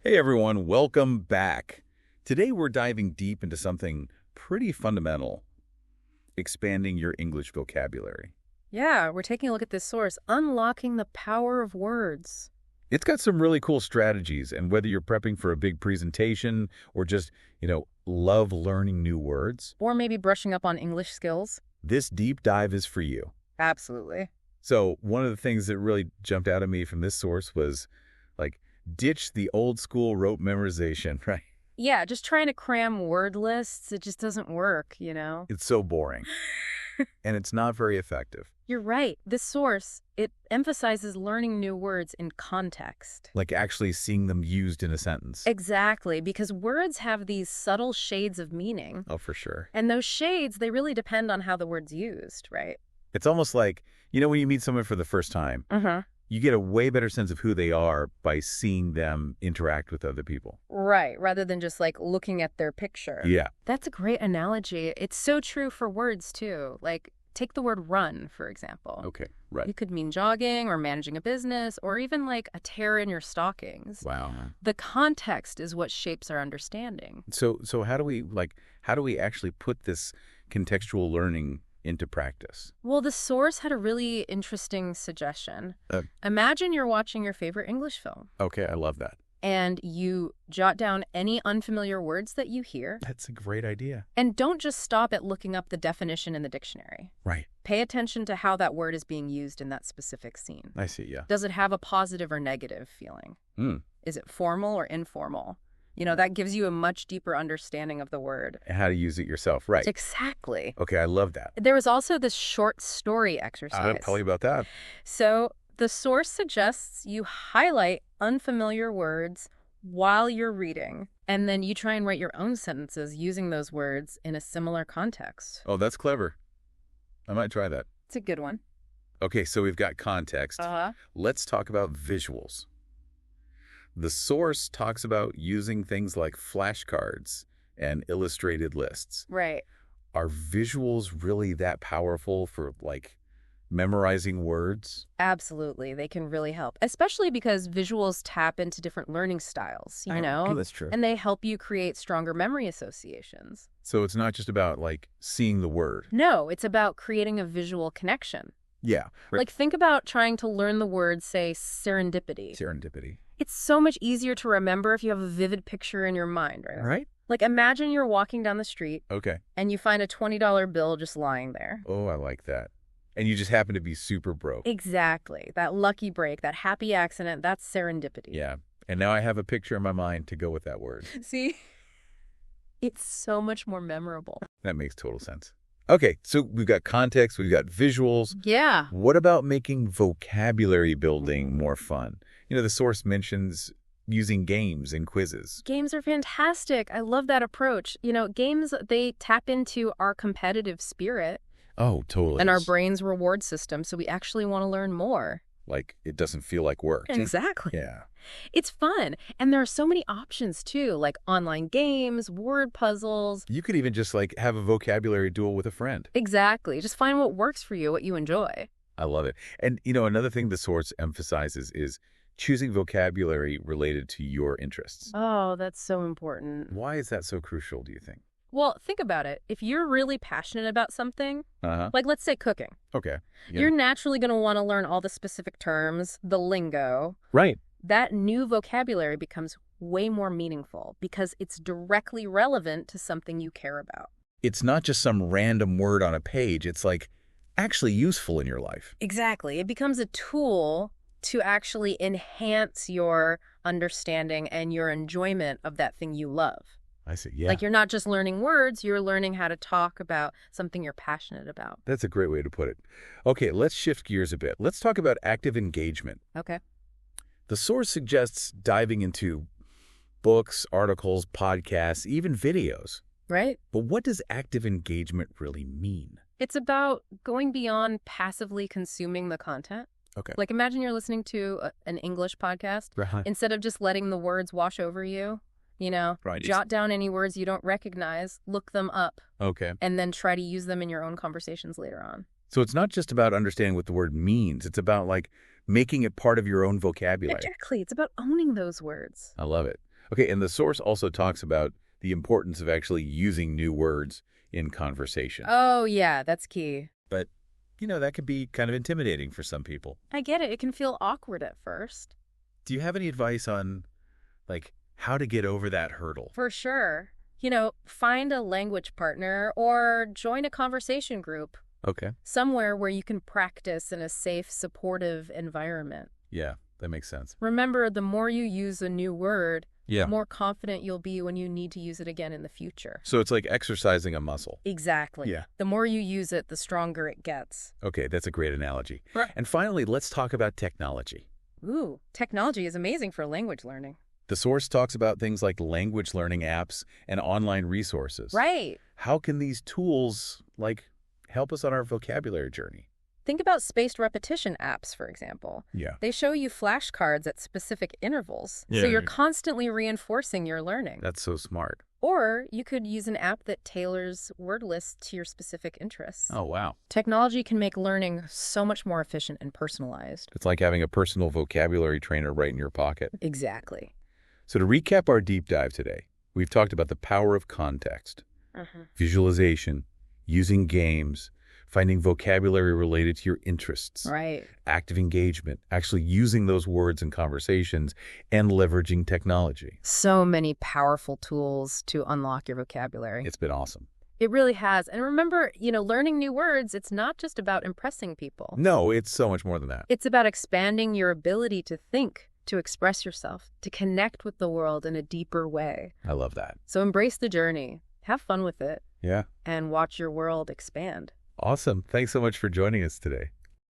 Hey everyone, welcome back. Today we're diving deep into something pretty fundamental, expanding your English vocabulary. Yeah, we're taking a look at this source, unlocking the power of words. It's got some really cool strategies, and whether you're prepping for a big presentation or just, love learning new words, Or maybe brushing up on English skills. this deep dive is for you. Absolutely. So one of the things that really jumped out at me from this source was, ditch the old school rote memorization, right? Yeah, just trying to cram word lists, it just doesn't work, It's so boring, and it's not very effective. You're right. This source, it emphasizes learning new words in context. Like actually seeing them used in a sentence. Exactly, because words have these subtle shades of meaning. Oh, for sure. And those shades, they really depend on how the word's used, right? It's almost like, when you meet someone for the first time, you get a way better sense of who they are by seeing them interact with other people. Right, rather than just looking at their picture. Yeah. That's a great analogy. It's so true for words too. Take the word run, for example. Okay, right. It could mean jogging or managing a business or even a tear in your stockings. Wow. The context is what shapes our understanding. So how do we actually put this contextual learning into practice? Well, the source had a really interesting suggestion. Imagine you're watching your favorite English film. Okay, I love that. And you jot down any unfamiliar words that you hear. That's a great idea. And don't just stop at looking up the definition in the dictionary. Right. Pay attention to how that word is being used in that specific scene. I see, yeah. Does it have a positive or negative feeling? Is it formal or informal? That gives you a much deeper understanding of the word. And how to use it yourself, right. Exactly. Okay, I love that. There was also this short story exercise. Tell me about that. So the source suggests you highlight unfamiliar words while you're reading, and then you try and write your own sentences using those words in a similar context. Oh, that's clever. I might try that. It's a good one. Okay, so we've got context. Let's talk about visuals. The source talks about using things like flashcards and illustrated lists. Right. Are visuals really that powerful for, memorizing words? Absolutely. They can really help, especially because visuals tap into different learning styles, Oh, that's true. And they help you create stronger memory associations. So it's not just about, seeing the word. No, it's about creating a visual connection. Yeah. Right. Think about trying to learn the word, say, serendipity. Serendipity. It's so much easier to remember if you have a vivid picture in your mind, right? Right. Imagine you're walking down the street. Okay. And you find a $20 bill just lying there. Oh, I like that. And you just happen to be super broke. Exactly. That lucky break, that happy accident, that's serendipity. Yeah. And now I have a picture in my mind to go with that word. See? It's so much more memorable. That makes total sense. Okay, so we've got context, we've got visuals. Yeah. What about making vocabulary building more fun? The source mentions using games and quizzes. Games are fantastic. I love that approach. Games, they tap into our competitive spirit. Oh, totally. And our brain's reward system, so we actually want to learn more. It doesn't feel like work. Exactly. Yeah. It's fun. And there are so many options, too, like online games, word puzzles. You could even just, have a vocabulary duel with a friend. Exactly. Just find what works for you, what you enjoy. I love it. And, another thing the source emphasizes is choosing vocabulary related to your interests. Oh, that's so important. Why is that so crucial, do you think? Well, think about it. If you're really passionate about something, let's say cooking. Okay. Yeah. You're naturally going to want to learn all the specific terms, the lingo. Right. That new vocabulary becomes way more meaningful because it's directly relevant to something you care about. It's not just some random word on a page. It's actually useful in your life. Exactly. It becomes a tool to actually enhance your understanding and your enjoyment of that thing you love. I see, yeah. You're not just learning words, you're learning how to talk about something you're passionate about. That's a great way to put it. Okay, let's shift gears a bit. Let's talk about active engagement. Okay. The source suggests diving into books, articles, podcasts, even videos. Right. But what does active engagement really mean? It's about going beyond passively consuming the content. Okay. Imagine you're listening to an English podcast. Right. Instead of just letting the words wash over you, Right. Jot down any words you don't recognize, look them up. Okay. And then try to use them in your own conversations later on. So it's not just about understanding what the word means. It's about, making it part of your own vocabulary. Exactly. It's about owning those words. I love it. Okay, and the source also talks about the importance of actually using new words in conversation. Oh, yeah, that's key. But, that could be kind of intimidating for some people. I get it. It can feel awkward at first. Do you have any advice on, how to get over that hurdle? For sure. Find a language partner or join a conversation group. Okay. Somewhere where you can practice in a safe, supportive environment. Yeah, that makes sense. Remember, the more you use a new word, Yeah. the more confident you'll be when you need to use it again in the future. So it's like exercising a muscle. Exactly. Yeah. The more you use it, the stronger it gets. Okay, that's a great analogy. Right. And finally, let's talk about technology. Ooh, technology is amazing for language learning. The source talks about things like language learning apps and online resources. Right. How can these tools, help us on our vocabulary journey? Think about spaced repetition apps, for example. Yeah. They show you flashcards at specific intervals, so you're constantly reinforcing your learning. That's so smart. Or you could use an app that tailors word lists to your specific interests. Oh, wow. Technology can make learning so much more efficient and personalized. It's like having a personal vocabulary trainer right in your pocket. Exactly. So to recap our deep dive today, we've talked about the power of context, visualization, using games, finding vocabulary related to your interests, Right. active engagement, actually using those words in conversations, and leveraging technology. So many powerful tools to unlock your vocabulary. It's been awesome. It really has. And remember, learning new words, it's not just about impressing people. No, it's so much more than that. It's about expanding your ability to think, to express yourself, to connect with the world in a deeper way. I love that. So embrace the journey, have fun with it, Yeah. and watch your world expand. Awesome. Thanks so much for joining us today.